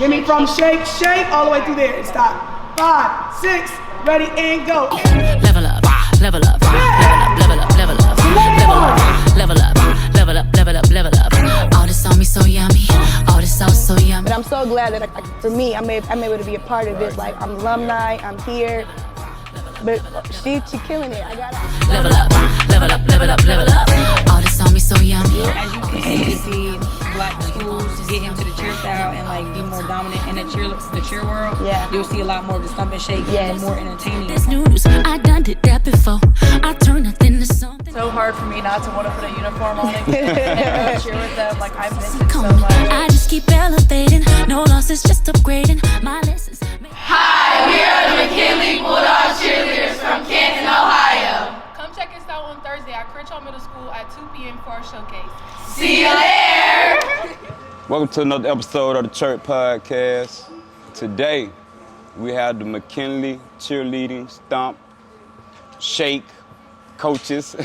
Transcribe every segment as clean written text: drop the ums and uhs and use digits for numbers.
Give me from shake, shake, all the way through there and stop. 5, 6, ready, and go. Level up, level up, level up, level up, level up, level up, level up, level up, level up. All this on me so yummy, all this sauce so yummy. But I'm so glad that, for me, I'm able to be a part of this. Like, I'm alumni, I'm here. But she killing it. I got it. Level up, level up, level up, level up. All this on me so yummy. As you continue to see black schools get into the cheer style and like be more dominant in the cheer world, you'll see a lot more of the stump and shake and more entertaining. This news, I done did that before. I turn nothing to something. So hard for me not to want to put a uniform on and cheer with them. Like, I miss it so much. I just keep elevating. No losses, just upgrading my lessons. Hi, we are the McKinley Bulldog cheerleaders from Canton, Ohio. Come check us out on Thursday at Crenshaw Middle School at 2 p.m. for our showcase. See you there. Welcome to another episode of the Church Podcast. Today, we have the McKinley cheerleading stomp, shake coaches.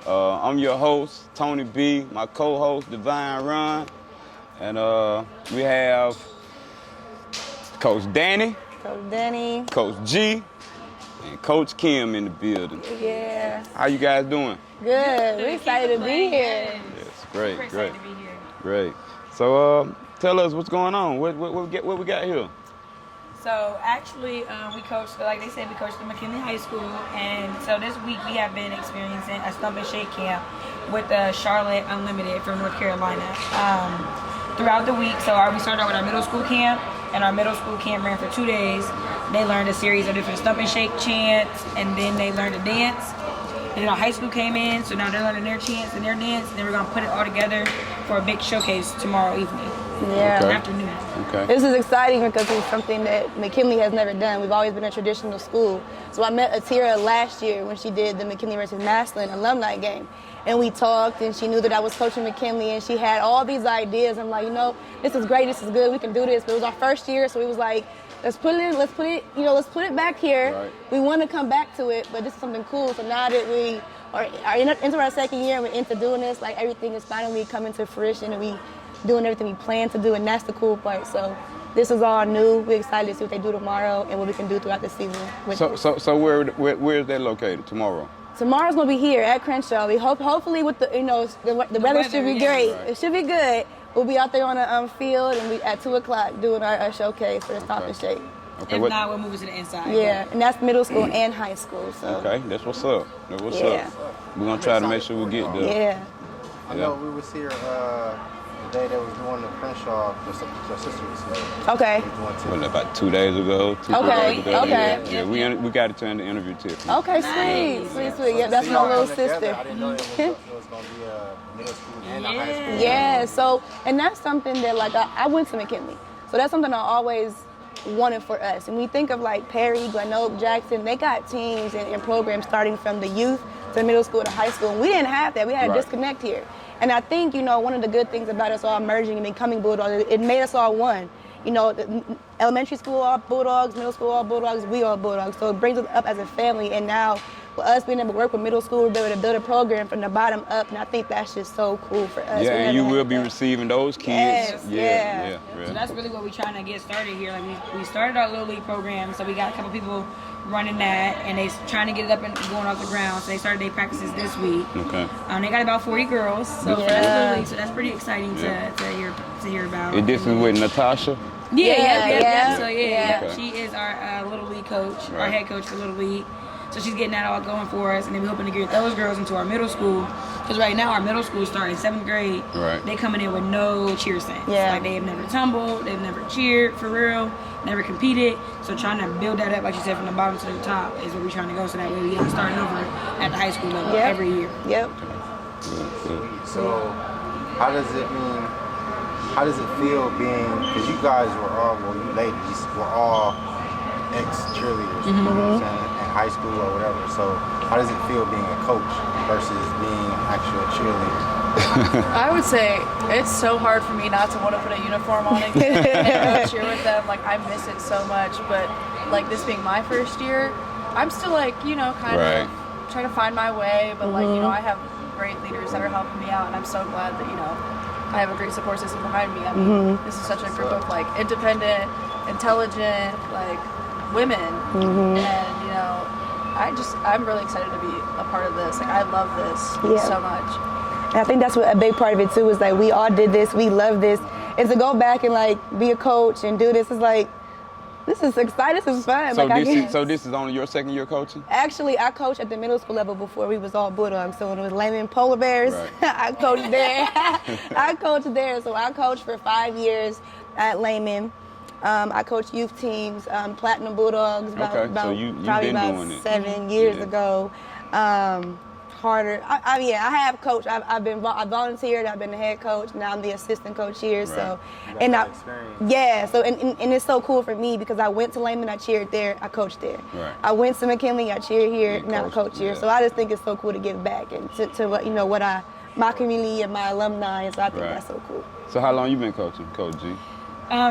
I'm your host, Tony B, my co-host, Divine Ron, and we have Coach Danny, Coach G, and Coach Kim in the building. Yeah. How you guys doing? Good. We're excited to be here. Yes, great, We're excited to be here. Great. So tell us what's going on. What we got here? So actually, we coached, like they said, we coached at McKinley High School, and so this week we have been experiencing a stump and shake camp with the Charlotte Unlimited from North Carolina. Throughout the week, we started out with our middle school camp, and our middle school camp ran for 2 days. They learned a series of different stump and shake chants, and then they learned to dance. And then our high school came in, so now they're learning their chants and their dance, and then we're gonna put it all together for a big showcase tomorrow evening. Afternoon. Okay. This is exciting because it's something that McKinley has never done. We've always been a traditional school. So I met Atira last year when she did the McKinley versus Maslin alumni game. And we talked, and she knew that I was coaching McKinley, and she had all these ideas. I'm like, this is great, this is good, we can do this. But it was our first year, so we was like, let's put it back here. Right. We want to come back to it, but this is something cool. So now that we are into our second year and we're into doing this, like, everything is finally coming to fruition, and we doing everything we plan to do, and that's the cool part. So this is all new. We're excited to see what they do tomorrow and what we can do throughout the season. So where is that located tomorrow? Tomorrow's gonna be here at Crenshaw. We hopefully with the weather should be great. Right. It should be good. We'll be out there on the field, and we at 2:00 doing our showcase for the stomp and shake. Okay. If not, we'll move it to the inside. Yeah, and that's middle school and high school. So. Okay, that's what's up. That's what's up. We're gonna try to make sure we get there. Yeah. I know we was here the day they was doing the Crenshaw. Your sister was here. Okay. About 2 days ago. Okay. Yeah, we got to turn the interview to. Okay, sweet. Yeah, that's my little sister. I didn't know it was going to be a middle school and a high school. Yeah. So, and that's something that I went to McKinley, so that's something I always wanted for us. And we think of like Perry, Glen Oak, Jackson. They got teams and programs starting from the youth to middle school to high school, and we didn't have that. We had a disconnect here. And I think, one of the good things about us all merging and becoming Bulldogs, it made us all one. The elementary school all Bulldogs, middle school all Bulldogs, we all Bulldogs. So it brings us up as a family. And now, with us being able to work with middle school, we'll be able to build a program from the bottom up. And I think that's just so cool for us. Yeah, and you will be receiving those kids. Yes, yeah. So that's really what we're trying to get started here. Like we started our Little League program, so we got a couple people running that, and they trying to get it up and going off the ground. So they started their practices this week. Okay. They got about 40 girls. So for that Little League, so that's pretty exciting to hear about. And this is with Natasha. Yeah. So Okay. she is our Little League coach, our head coach for Little League. So she's getting that all going for us, and then we're hoping to get those girls into our middle school. Because right now our middle school is starting 7th grade. Right. They coming in with no cheer sense. Yeah. Like they have never tumbled, they've never cheered for real, never competed. So trying to build that up, like you said, from the bottom to the top is where we're trying to go. So that way we are starting over at the high school level every year. Yep. So how does it feel being, because you guys were all, you ladies were all ex-cheerleaders, you know what I'm saying, in high school or whatever. So how does it feel being a coach versus being an actual cheerleader? I would say it's so hard for me not to want to put a uniform on and go cheer with them. Like, I miss it so much, but like this being my first year, I'm still like, kind of trying to find my way, but like, I have great leaders that are helping me out, and I'm so glad that, I have a great support system behind me. I mean, this is such a group of like independent, intelligent, like women, and you know, I'm really excited to be a part of this. Like I love this so much. And I think that's what a big part of it too is like we all did this, we love this, and to go back and like be a coach and do this is like. This is exciting. This is fun. So this is only your second year coaching? Actually, I coached at the middle school level before we was all Bulldogs. So when it was Layman Polar Bears, I coached there. I coached there. So I coached for 5 years at Layman. I coached youth teams, Platinum Bulldogs, about probably about 7 years ago. Harder. I have coached. I volunteered. I've been the head coach. Now I'm the assistant coach here. So, and and it's so cool for me because I went to Layman, I cheered there, I coached there. Right. I went to McKinley, I cheered here, now I coach here. So I just think it's so cool to give back and to what my community and my alumni. So I think that's so cool. So how long you been coaching, Coach G?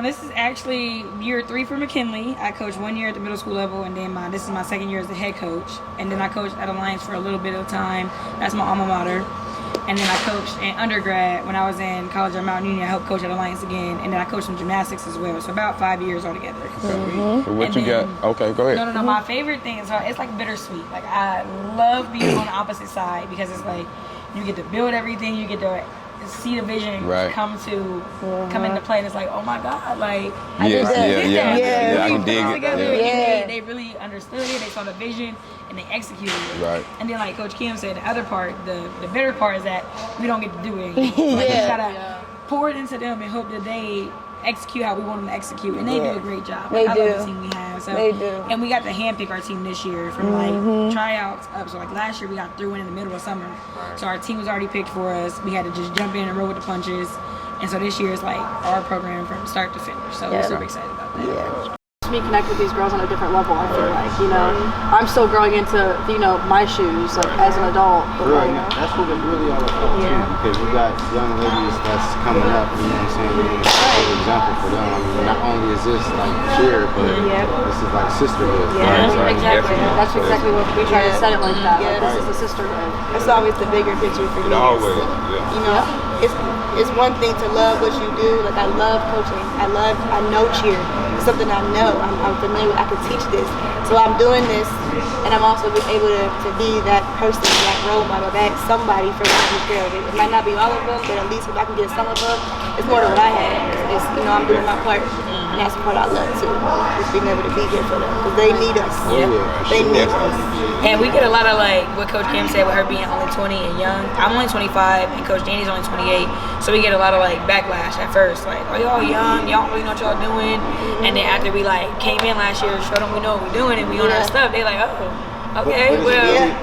This is actually year 3 for McKinley. I coached 1 year at the middle school level, and then this is my second year as the head coach. And then I coached at Alliance for a little bit of time. That's my alma mater. And then I coached in undergrad when I was in college at Mount Union. I helped coach at Alliance again, and then I coached some gymnastics as well. So about 5 years altogether. Okay. So what got? Okay, go ahead. No. My favorite thing is it's like bittersweet. Like I love being on the opposite side because it's like you get to build everything. You get to see the vision come into play, and it's like, oh my God, like I can dig it. They really understood it. They saw the vision and they executed it. Right. And then, like Coach Kim said, the other part, the bitter part is that we don't get to do it. Like, we gotta pour it into them and hope that they execute how we want them to execute, and they do a great job. They I do. love the team we have. So, They do. And we got to handpick our team this year from like tryouts up. So like last year we got through in the middle of summer, so our team was already picked for us. We had to just jump in and roll with the punches, and so this year is like our program from start to finish. So we're super excited about that. Yeah. Me connect with these girls on a different level. I feel like I'm still growing into my shoes like as an adult. But that's what it's really all about too, because you got young ladies that's coming up. You know what I'm saying? You're a good example for them. I mean, not only is this like cheer, but this is like sisterhood. Yeah, exactly. That's exactly what we try to set it like that. Like, this is a sisterhood. That's always the bigger picture for me. Always. It's one thing to love what you do. Like I love coaching. I know cheer. It's something I know. I'm familiar with. I can teach this. So I'm doing this, and I'm also able to be that person, that role model, that somebody for one of these girls. It might not be all of them, but at least if I can get some of them, it's more than what I had. It's I'm doing my part, and that's the part I love too. Just being able to be here for them because they need us. They need us. And we get a lot of like what Coach Kim said with her being only 20 and young. I'm only 25, and Coach Danny's only 28. So we get a lot of like backlash at first, like, "Oh, y'all young, y'all don't really know what y'all doing." And then after we like came in last year, showed them we know what we're doing and we on our stuff, they like, "Oh, okay, but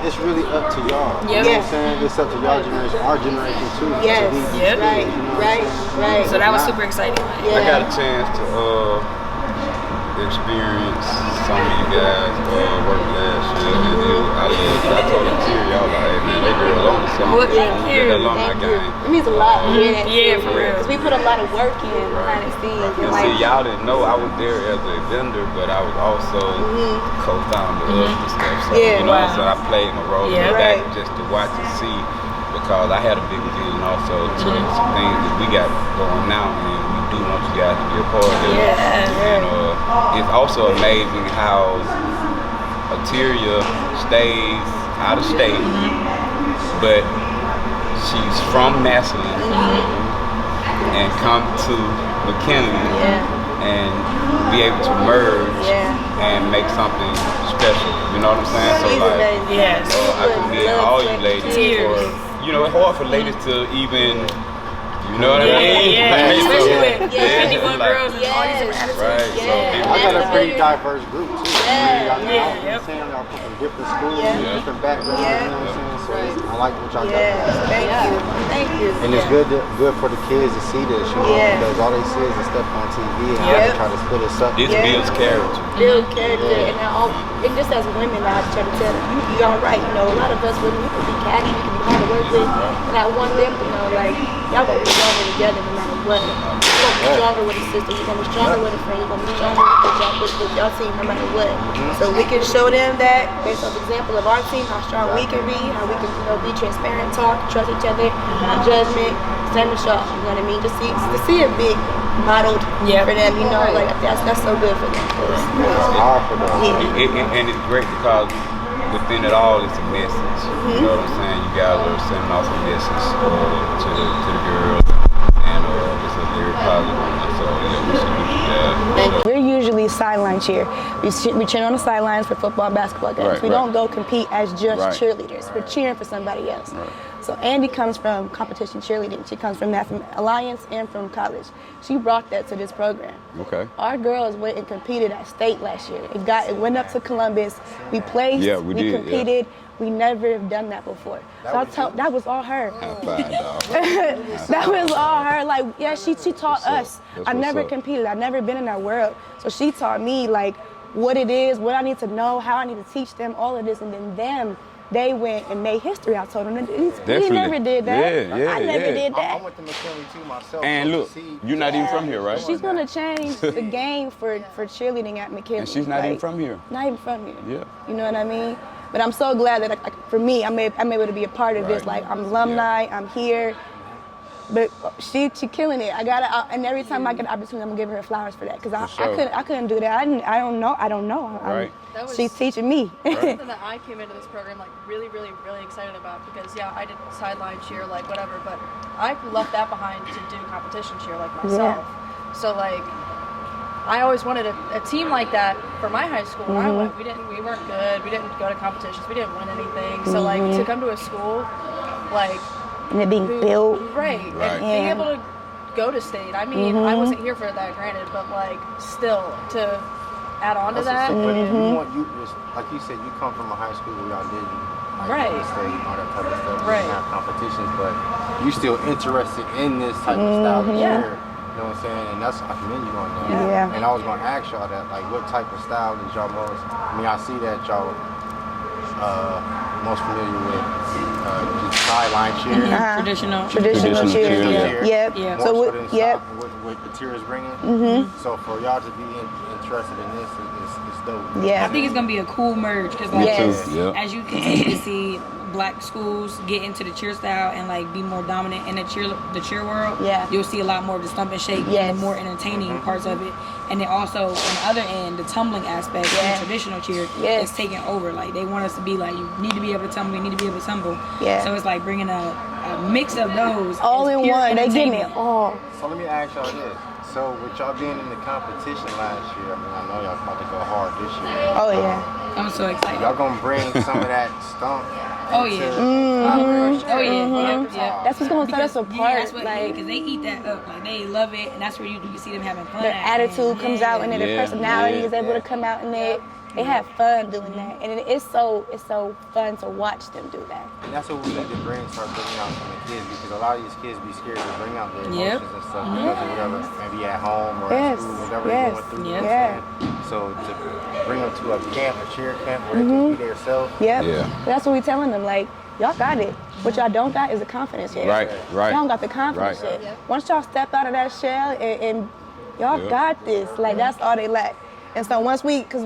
it's really up to y'all. You know what I'm saying? It's up to y'all generation, our generation too. Yes. To lead Right. So that was super exciting. I got a chance to experience some of you guys work last year, and I told them to y'all like, hey man, they girl on something. The alumni game. It means a lot to hear that. Yeah, for real. Because we put a lot of work in behind the scenes. And see, y'all didn't know I was there as a vendor, but I was also co-founder of the stuff. So, so I played a role in the back just to watch and see, because I had a big vision also to some things that we got going now, and we do want you guys to be a part of it. And it's also amazing how Ateria stays out of state, but she's from Massillon and come to McKinley and be able to merge and make something special. You know what I'm saying? So like, I commend all you ladies for, it's hard for ladies to even, you know what I mean? Especially with 51 girls and all these different attitudes. Right. So I got a pretty diverse group too. Yeah. Y'all come from different schools, different backgrounds. You know what I'm saying? So I like what y'all got. Thank you. And it's good for the kids to see this, because all they see is the stuff on TV, and they try to split us up. This builds character. Build character, and just as women, I try to tell them, you're all right. A lot of us women, we can be catty, we can be hard to work with, and I want them to know, like, y'all gonna be stronger together no matter what. You're gonna be stronger with a sister, you're gonna be stronger with a friend, you're gonna be stronger with y'all team no matter what. So we can show them that based on the example of our team, how strong we can be, how we can be transparent, talk, trust each other, no judgment. Same with y'all, you know what I mean? Just to see it big modeled for them, you know, like that's so good for them. It's hard for them. And it's great because within it all, it's a message. You know what I'm saying? You guys are sending off a message to the girls, and it's a very positive one. So yeah, we should do that. We're usually sideline cheer. We cheer on the sidelines for football and basketball games. We don't go compete as just cheerleaders. We're cheering for somebody else. So Andy comes from competition cheerleading. She comes from Alliance and from college. She brought that to this program. Okay. Our girls went and competed at state last year. It went up to Columbus. We placed. Yeah, we did, competed. We never have done that before. That was all her. That was all her. Like, yeah, she taught us. I never competed. I've never been in that world. So she taught me like what it is, what I need to know, how I need to teach them, all of this, and then they went and made history. I told them, we never did that. I never did that. I went to McKinley too myself. And look, you're not even from here, right? She's gonna change the game for cheerleading at McKinley. And she's not even from here. Not even from here. Yeah. You know what I mean? But I'm so glad that, for me, I'm able to be a part of this. Like, I'm alumni, I'm here. But she killing it. And every time I get an opportunity, I'm gonna give her flowers for that. Because I couldn't do that. I don't know. Right. She's teaching me. Something that I came into this program like really, really, really excited about because I did sideline cheer, like whatever, but I left that behind to do competition cheer like myself. So like I always wanted a team like that for my high school. When I went, we weren't good. We didn't go to competitions. We didn't win anything. So like to come to a school like and it being built. Right. And being able to go to state. I mean, I wasn't here for that, granted, but like still to add on to that. Like you said, you come from a high school where y'all didn't go to state and all that type of stuff. You didn't have competitions, but you still interested in this type of style of cheer. You know what I'm saying? And that's, I commend you on that. Yeah. And I was going to ask y'all that, like, what type of style is y'all most, I mean, I see that y'all most familiar with just sideline cheer. Traditional cheer. Yep. So what the cheer is bringing. So for y'all to be interested in this, it's dope. I think it's gonna be a cool merge because like as you continue to see Black schools get into the cheer style and like be more dominant in the cheer world, you'll see a lot more of the stump and shake and the more entertaining parts of it. And then also on the other end, the tumbling aspect in traditional cheer is taking over. Like they want us to be like, you need to be able to tumble, you need to be able to tumble. So it's like bringing a mix of those all in one. They give it all. So let me ask y'all this. So with y'all being in the competition last year, I mean, I know y'all about to go hard this year. Oh yeah. I'm so excited. Y'all gonna bring some of that stump. Oh yeah. That's what's gonna set us apart. That's what, because they eat that up. Like they love it, and that's where you can see them having fun. Their attitude comes out, and their personality is able to come out, and they have fun doing that, and it's so fun to watch them do that. And that's what we need to start bringing out from the kids, because a lot of these kids be scared to bring out their emotions and stuff because of whatever, maybe at home or at school, whatever they're going through. You know what I'm saying? So to bring them to a camp, a cheer camp, where they can be themselves. That's what we're telling them. Like, y'all got it. What y'all don't got is the confidence yet. Right. Y'all don't got the confidence yet. Once y'all step out of that shell and y'all got this, like that's all they lack. And so once because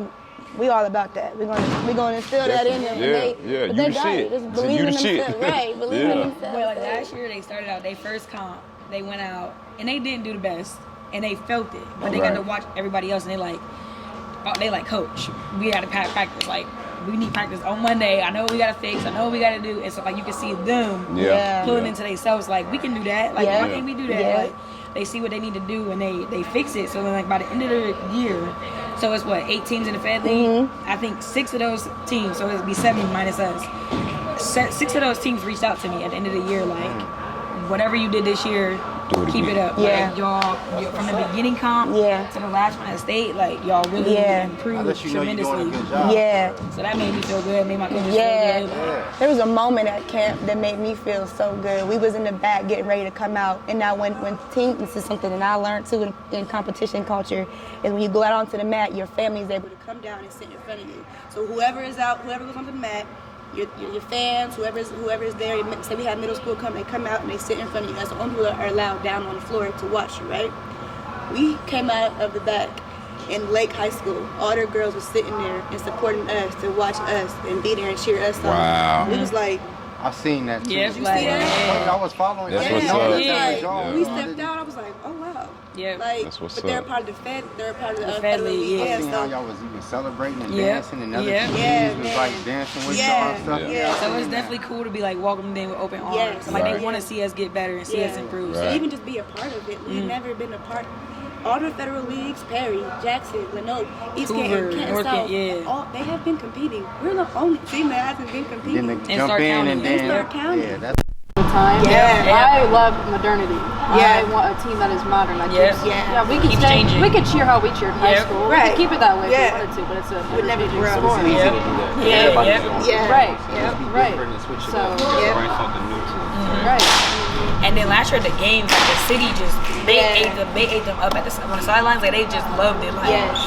we all about that. We're gonna instill that in them. But they got it. Just believe in themselves. Right. Believe in themselves. Well, like last year they started out, they first comp, they went out and they didn't do the best and they felt it. But they got to watch everybody else and they like, coach, we gotta practice. Like, we need practice on Monday. I know what we gotta fix. I know what we gotta do. And so like you can see them pulling into themselves. Like, we can do that. Like, why can't we do that? Like, they see what they need to do and they fix it. So then like by the end of the year, so it's 8 teams in the Fed League? I think 6 of those teams, so it'd be 7 minus us. 6 of those teams reached out to me at the end of the year, like, whatever you did this year, keep it up. Like, y'all from the beginning comp to the last one at state, like y'all really improved tremendously. So that made me feel good, made my coaches feel good. There was a moment at camp that made me feel so good. We was in the back getting ready to come out, and now when team, this is something that I learned too in competition culture, is when you go out onto the mat, your family is able to come down and sit in front of you. So whoever is out, whoever goes onto the mat, your fans, whoever is there, say we have middle school come out and they sit in front of you. That's the only people that are allowed down on the floor to watch you, right? We came out of the back in Lake High School. All their girls were sitting there and supporting us to watch us and be there and cheer us on. Wow. We was like, I seen that too. Yeah, you see that? I was following. That's I what's didn't know up. that Yeah. was y'all. When we stepped out, I was like, oh wow. Yeah. Like, That's what's but they're up. part of the Fed. They're a part of the Fed Federal League, League. yeah. I Yeah, seen how so y'all was even celebrating and Yeah. dancing, and other Yeah. teams Yeah, was man. like dancing with y'all Yeah. and stuff. Yeah. So it's definitely cool to be like welcomed in with open arms. Yes. Like Right. they want to see us get better and see us Yeah. improve. Right. to even just be a part of it. We've never been a part. All the federal leagues, Perry, Jackson, Lenox, East Hoover, Canton, North South, Canton, yeah. all, they have been competing. We're the only team that hasn't been competing. Then they And jump start in counting. and And then start counting. yeah, that's Time. Yeah. I love modernity. Yeah. I want a team that is modern. Like Yeah. Yeah. we could Keeps stay. changing. We could cheer how we cheered in high Yep. school. We Right. could keep it that way Yeah. if we wanted to, but it's a Would never changing grow. sport. it's easy Yep. to do that. Yeah, Everybody's yep. doing it. Yeah. Right. So Yep. just be Right. different and switch it So up. Yeah. Bring something new to it. right. And then last year at the games, like the city just they Yeah. ate them up at on the sidelines. Like they just loved it. Like Yes.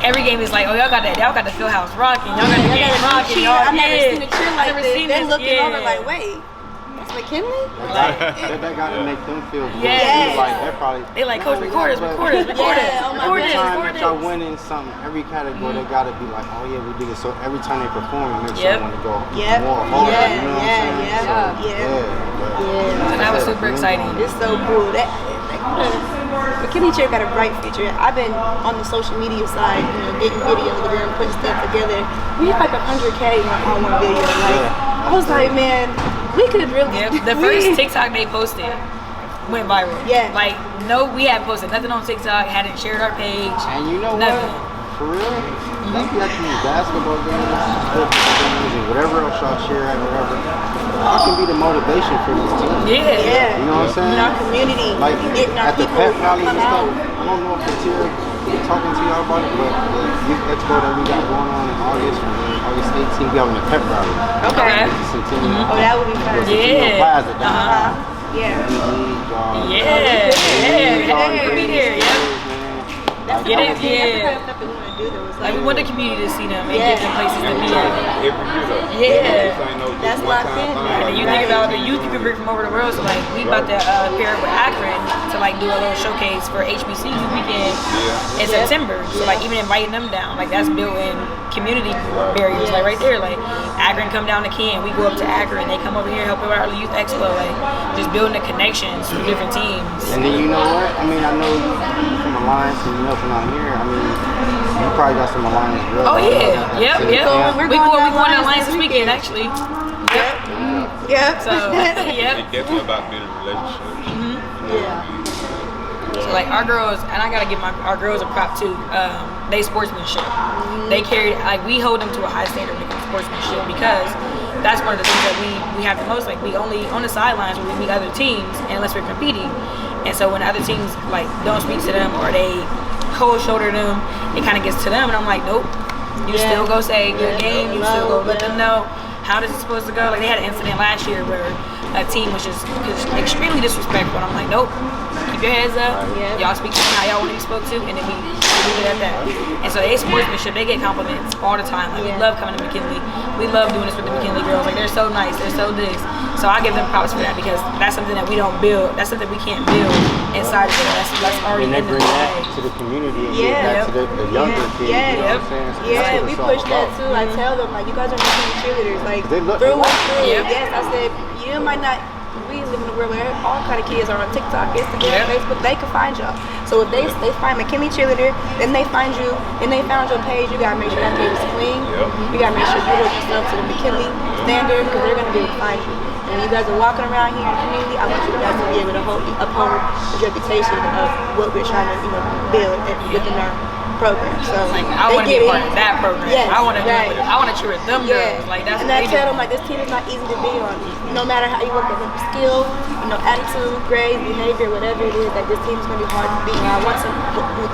every game is like, oh y'all got the field house rocking. Y'all got the game Y'all rocking. cheer. Y'all I've never seen a cheer like never this. seen They're this. looking Yeah. over like, wait, that's McKinley? That got to make them feel good. Yes. Like that probably. They like, coach, record us. Yeah, oh my Every goodness. time that y'all winning something, every category, they gotta be like, oh yeah, we did it. So every time they perform, it makes Yep. them want to go Yep. more harder. Yeah, You know what I'm yeah, saying? yeah, So, yeah. but- Yeah. So that was super exciting. It's so cool. McKinley Chair got a bright future. I've been on the social media side, getting videos of them, putting stuff together. We had like 100K on one video. Like, I was like, man, we could really. Yep. The first TikTok they posted went viral. Yeah. Like no, we hadn't posted nothing on TikTok. Hadn't shared our page. And you know Nothing. what? For real, you be at these basketball games, football games, and whatever else y'all share at, whatever. I can be the motivation for this team. Yeah. Yeah. You know what I'm saying? In our community, Like getting our at the people pep rallies and come stuff. out. I don't know if it's here talking to y'all about it, but the youth expo that we got going on in August 18th, we having a pep rally. Okay. Centennial. Oh, that would be fun. Centennial Plaza down Yeah. Yeah. We'll be there. Yeah. That's Get it? the only Yeah. stuff we want to do though. It's Like we want the community to see them and Yeah. give them places to be at. Every year though. Yeah. This ain't no just That's one locked time in, thing. man. And you think about the youth you can bring from over the world. So like we about to pair up with Akron to like do a little showcase for HBCU weekend in September. So like even inviting them down, like that's building community barriers. Like right there, like Akron come down to Ken, we go up to Akron, they come over here help out our youth expo. Like just building the connections from different teams. And then you know what? I mean, I know you from Alliance and you know from out here. I mean, you probably got some Alliance girls. Oh yeah, yep. We're We going going to to Alliance Alliance this this weekend actually. Yep. Yeah. So yep. It's definitely about building relationships. So like our girls, and I gotta give our girls a prop too. They sportsmanship. They carry like we hold them to a high standard when it comes to sportsmanship because that's one of the things that we have the most. Like we only on the sidelines when we meet other teams unless we're competing. And so when other teams like don't speak to them or they cold shoulder them, it kind of gets to them. And I'm like, nope. You still go say good game. You still go let them know how this is supposed to go. Like they had an incident last year where a team was just extremely disrespectful. And I'm like, nope. Keep your heads up. Y'all speak to them how y'all want to be spoke to, and then we leave it at that. And so they sportsmanship. They get compliments all the time. Like we love coming to McKinley. We love doing this with the McKinley girls. Like they're so nice. They're so this. So I give them props for that because that's something that we don't build. That's something we can't build inside of them. That's already And they in bring them. that to the community and give that to the younger kids. You know what I'm saying? So that's what we it's all push that about. too. I tell them like you guys are McKinley cheerleaders. Like They look- through and through. Yep. Yes, I said you might not. We live in a world where all kind of kids are on TikTok, Instagram, Facebook. They can find y'all. So if they find McKinley cheerleader, then they find you, and they found your page. You gotta make sure that page is clean. You gotta make sure you hold yourself to the McKinley standard because they're gonna be able to find you. And when you guys are walking around here in the community, I want you guys to be able to uphold the reputation of what we're trying to build within our program. So Like I want to be a part of that program. Yes, I want to right. I want to cheer with them girls. Like that's and what I they tell do. them like this team is not easy to be on. No matter how you work at the skill, attitude, grades, behavior, whatever it is, that this team is gonna be hard to beat. And I want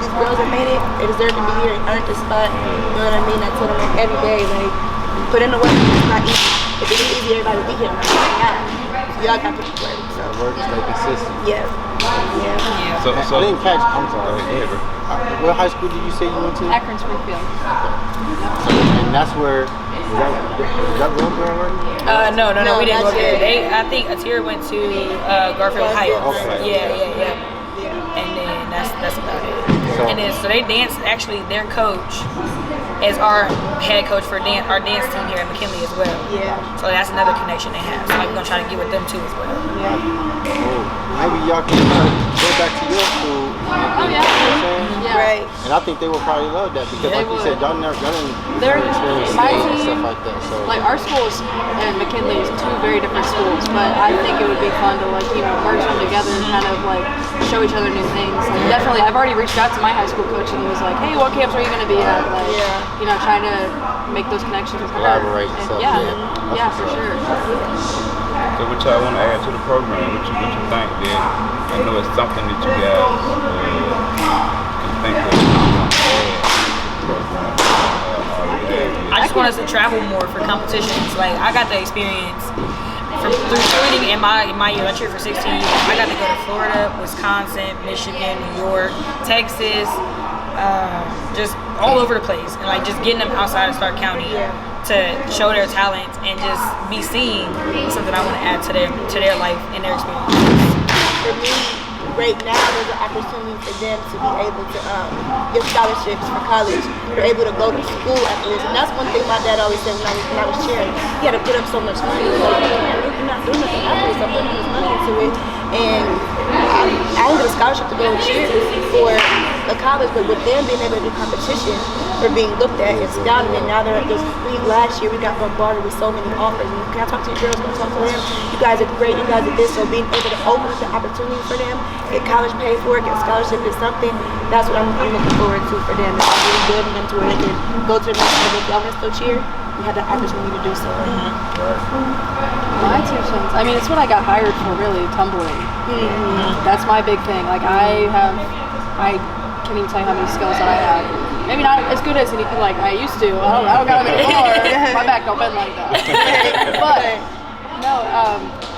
these girls that made it, they deserve to be here and earn the spot. You know what I mean? I tell them like every day, like put in the work. It's not easy. If it is easy, everybody would be here. Y'all got to put the work. So Work, stay consistent. yeah. So I didn't catch. I'm sorry. Go ahead, bro. What high school did you say you went to? Akron Springfield. And that's where. Is that road there already? No, we didn't go not there. yet. I think Atira went to Garfield Heights. Okay. Yeah. And then that's about it. So and then so they dance. Actually, their coach is our head coach for our dance team here at McKinley as well. Yeah. So that's another connection they have. So like, we're gonna try to get with them too as well. Yeah. Maybe y'all can go back to your school. Oh yeah. You know what I'm saying? Yeah. Right. And I think they would probably love that because, Yeah, like you said, y'all didn't They're- experience my skating and team- stuff like that. So Like our schools and McKinley is two very different schools, but I think it would be fun to like, you know, merge them together and kind of like show each other new things. Like, definitely, I've already reached out to my high school coach and he was like, hey, what camps are you going to be at? Like, you know, trying to make those connections with her. Collaborate and And stuff, yeah, yeah. yeah, for sure. So what y'all want to add to the program? What you think that I know it's something that you guys can think of you want to add to the program? I just want us to travel more for competitions. Like I got the experience through shooting in my year. I cheered for 16 years. I got to go to Florida, Wisconsin, Michigan, New York, Texas, just all over the place, and like just getting them outside of Stark County to show their talents and just be seen is something I want to add to their life and their experience. For me, right now, there's an opportunity for them to be able to get scholarships for college. They're able to go to school after this. And that's one thing my dad always said when I was cheering. He had to put up so much money. Like, you're not doing nothing after this. I'm putting this money into it. And I didn't get a scholarship to go cheer for a college, but with them being able to do competition for being looked at and scouted, and now they're at this last year we got bombarded with so many offers. And can I talk to you girls? Can I talk to them? You guys are great, you guys are this. So being able to open up the opportunity for them, get college paid for, get a scholarship is something, that's what I'm looking forward to for them. It's really good and to where they can go to the next level. If y'all want to still cheer, we have the opportunity to do so. My 2 cents. I mean, it's what I got hired for, really, tumbling. That's my big thing. Like I can't even tell you how many skills that I have. Maybe not as good as anything like I used to. I don't got them anymore. My back don't bend like that. But no,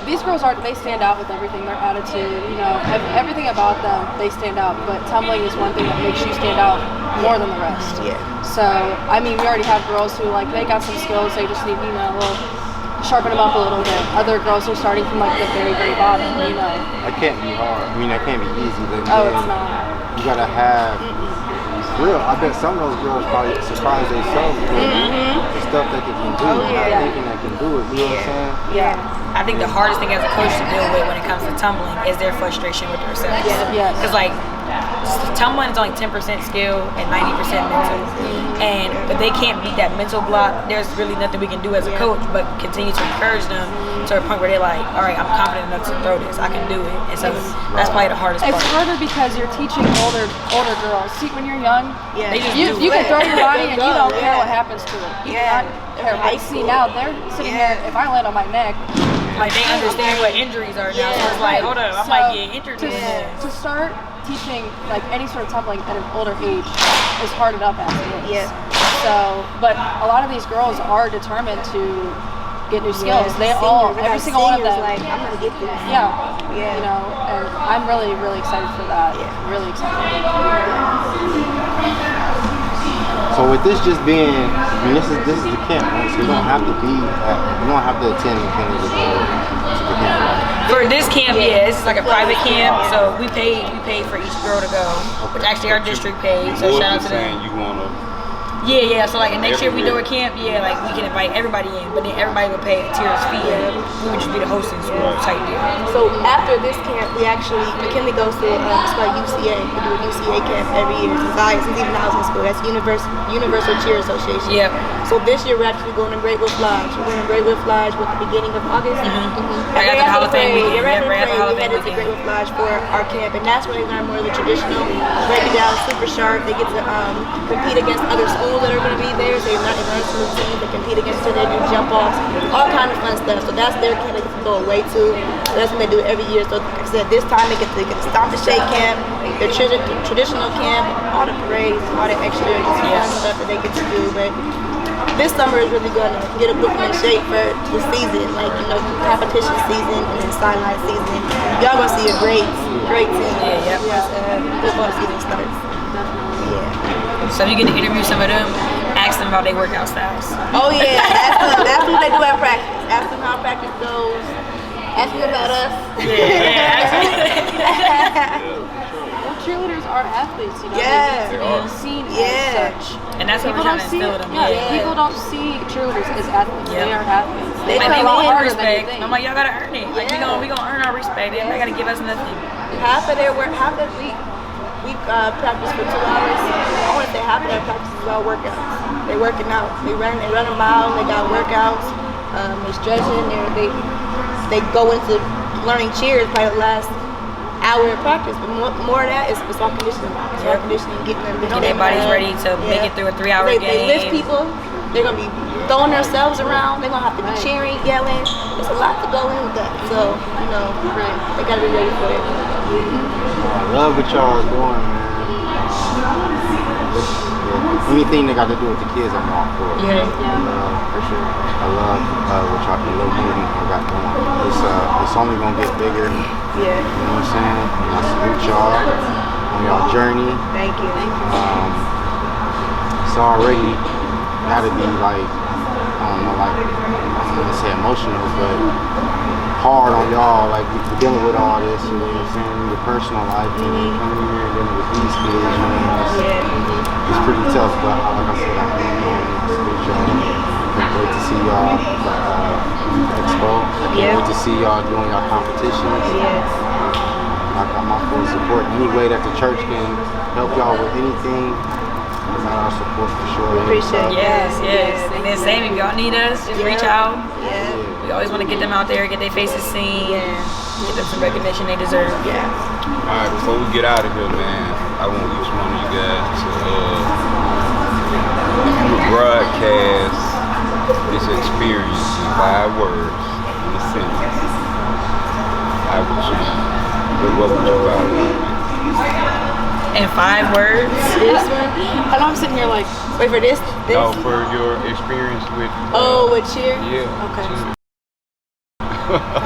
these girls they stand out with everything. Their attitude, you know, everything about them, they stand out. But tumbling is one thing that makes you stand out more than the rest. Yeah. So I mean, we already have girls who like they got some skills. They just need, you know, sharpen them up a little bit. Other girls are starting from like the very, very bottom, you know. that can't be hard. I mean, that can't be easy. But Oh, then it's not. You gotta have real. I bet some of those girls probably surprised themselves with the stuff that they can do. Not thinking they can do it. You know what I'm saying? Yeah. I think the hardest thing as a coach to deal with when it comes to tumbling is their frustration with themselves. Yes. Because like tumbling is only 10% skill and 90% mental. And if they can't beat that mental block, there's really nothing we can do as a coach but continue to encourage them to a point where they're like, all right, I'm confident enough to throw this. I can do it. And so that's probably the hardest part. It's harder because you're teaching older girls. See, when you're young, They just you do can it. throw your body and you don't care what happens to it. You do not care. But see, now they're sitting here, if I land on my neck, Like they understand what injuries are now. So it's like, hold up, I might get injured in this. To start teaching like any sort of tumbling at an older age is hard enough as it is. So, but a lot of these girls are determined to get new skills. They all, every single one of them. Like, I'm gonna get this. Yeah. You know, and I'm really, really excited for that. Yeah. Really excited. So with this just being, I mean, this is the camp, right? So you don't have to attend McKinley to go to the camp, right? For this camp, this is like a private camp, so we pay for each girl to go, which actually our district pays. So shout out to them. You wanna? Yeah. So like next year we do a camp, like we can invite everybody in, but then everybody would pay a tier's fee. We would just be the hosting school type deal. So after this camp, McKinley goes to it's called UCA. We do a UCA camp every year since even I was in school. That's Universal Cheer Association. Yep. So this year we're actually going to Great Wolf Lodge. We're going to Great Wolf Lodge with the beginning of August. Right after the Hall of Fame weekend. Right Right after the Hall of we Fame headed to Great weekend. Wolf Lodge for our camp, and that's where they learn more of the traditional. Break it down super sharp. They get to compete against other schools that are going to be there. So they learn some routines. They compete against each other. They do jump offs, all kind of fun stuff. So that's their camp. They get to go away to. So that's what they do every year. So like I said, this time they get to Stomp the Shake camp, their traditional camp, all the parades, all the extra fun stuff that they get to do. But this summer is really going to get a book in shape for the season, like, you know, competition season and then sideline season. Y'all gonna see a great team. Once football season starts. So you get to interview some of them, ask them about their workout styles. Oh yeah, ask them what they do at practice. Ask them how practice goes. Ask them about us. cheerleaders are athletes, you know. Yeah. They need to be seen Yeah. as such. And that's what we're trying to instill in them. People don't see cheerleaders as athletes. Yeah. They are athletes. They Like, come they in want our harder than you respect. think. I'm like, y'all gotta earn it. Like, we gonna earn our respect. They're not gonna give us nothing. Half of their work, half of we practice for 2 hours. I want to say half of their practice is all workouts. They're working out. They run a mile. They got workouts. They're stretching. They go into learning cheers probably the last hour of practice. But more of that is all conditioning. It's all conditioning, getting them Get their bodies ready to make it through a 3-hour game. They lift people. They're gonna be throwing themselves around. They're gonna have to be cheering, yelling. There's a lot to go in with that. So they gotta be ready for it. I love what y'all are doing, man. Anything that got to do with the kids, I'm all for it. For sure. I love what y'all, the little movement y'all got going. It's only gonna get bigger. Yeah. You know what I'm saying? And I salute y'all on y'all journey. Thank you. It's already gotta be like, I don't know, like, I don't want to say emotional, but hard on y'all, like we're dealing with all this, you know what I'm saying, your personal life, and then coming in here and dealing with these kids, you know, it's pretty tough, but like I said, I salute y'all. I can't wait to see y'all expo. I can't wait to see y'all doing y'all competitions. Yes. I got my full support. Any way that the church can help y'all with anything, I got our support for sure. Appreciate it. Yes. And then same, if y'all need us, just reach out. Yeah. We always want to get them out there, get their faces seen, and get them some recognition they deserve. Yeah. All right, before we get out of here, man, I want each one of you guys to broadcast this experience in 5 words in a sentence. How would you? What would you write? In 5 words? This one. And I'm sitting here like, Wait for this. No, for your experience with. With cheer. Yeah. Okay. Cheer.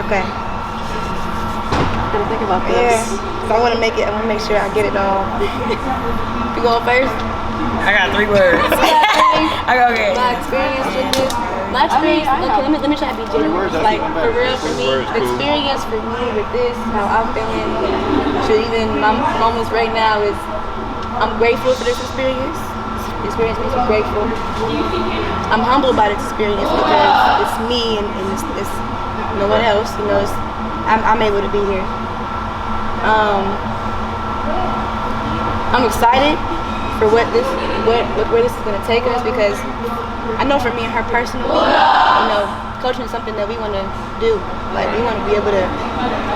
Okay. I'm gonna think about Yeah. this. So I want to make sure I get it all. You going first? I got 3 words. I go, okay. My experience with this. My experience. Okay, let me try to be genuine. Like for real, for me, the experience for me with this, how I'm feeling, to even my moments right now is, I'm grateful for this experience. This experience makes me grateful. I'm humbled by this experience because it's me and it's no one else. You know, I'm able to be here. I'm excited for where this is gonna take us, because I know for me and her personally, coaching is something that we want to do. Like, we want to be able to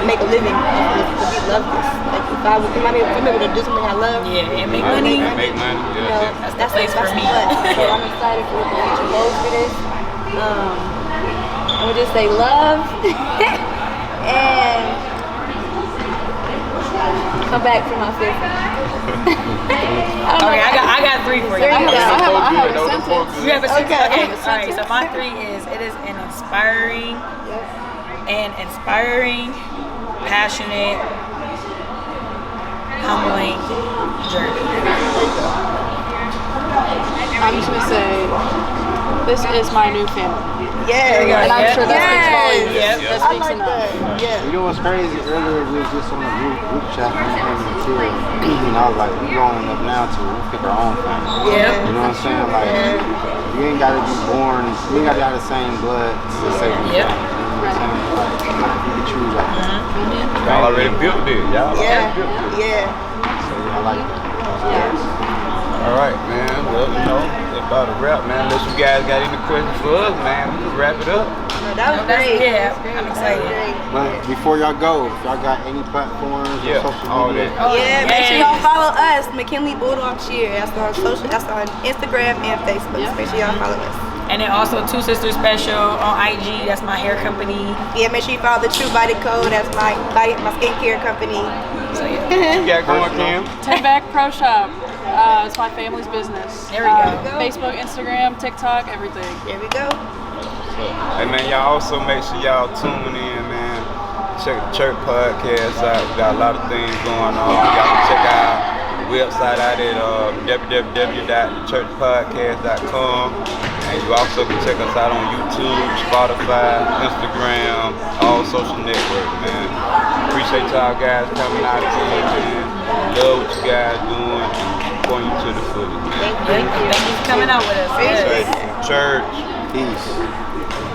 make a living because we love this. Like, if I'm able to do something I love, and make money. Make money. Yeah. that's place for me. fun. So I'm excited for what the future holds for this. I would just say love and come back for my 5th. Okay, I got 3 for you. There you go. I have a sentence. You have a sentence? Okay. Okay. All right, so my 3 is, it is an inspiring, passionate, humbling journey. I'm just gonna say, this is my new family. Yeah, And I'm sure that speaks volumes. Yep. That I speaks like enough. that. Yeah. You know what's crazy? Earlier we was just on a group chat and we came in here, and I was like, we growing up now to we pick our own family. Yep. You know what I'm saying? Like, you ain't gotta be born, you ain't gotta have the same blood to say we Yep. family. You know what I'm saying? Like, you can choose like that. Y'all already built it. Y'all already built it. Yeah. So I like that. All right, man. Well, that's about a wrap, man. Unless you guys got any questions for us, man, we can wrap it up. No, that was great. Yeah, I'm excited. But before y'all go, if y'all got any platforms Yeah, or social all media, that. Yeah, make sure y'all follow us, McKinley Bulldog Cheer. That's on social. That's on Instagram and Facebook. So make sure y'all follow us. And then also 2 Sisters Special on IG. That's my hair company. Yeah, make sure you follow the True Body Code. That's my skincare company. So yeah. You got going, Kim? 10 Back Pro Shop. It's my family's business. There we go. Facebook, Instagram, TikTok, everything. There we go. Hey, man, y'all also make sure y'all tune in, man. Check the church podcast out. We got a lot of things going on. You got to check our website out at www.thechurchpodcast.com. And you also can check us out on YouTube, Spotify, Instagram, all social networks, man. Appreciate y'all guys coming out again, man. Love what you guys doing. Going you to the fullest. Thank you for coming out with us. Church. Peace.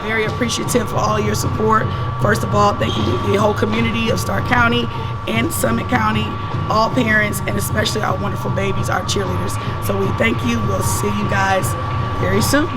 Very appreciative for all your support. First of all, thank you to the whole community of Stark County and Summit County, all parents, and especially our wonderful babies, our cheerleaders. So we thank you. We'll see you guys very soon.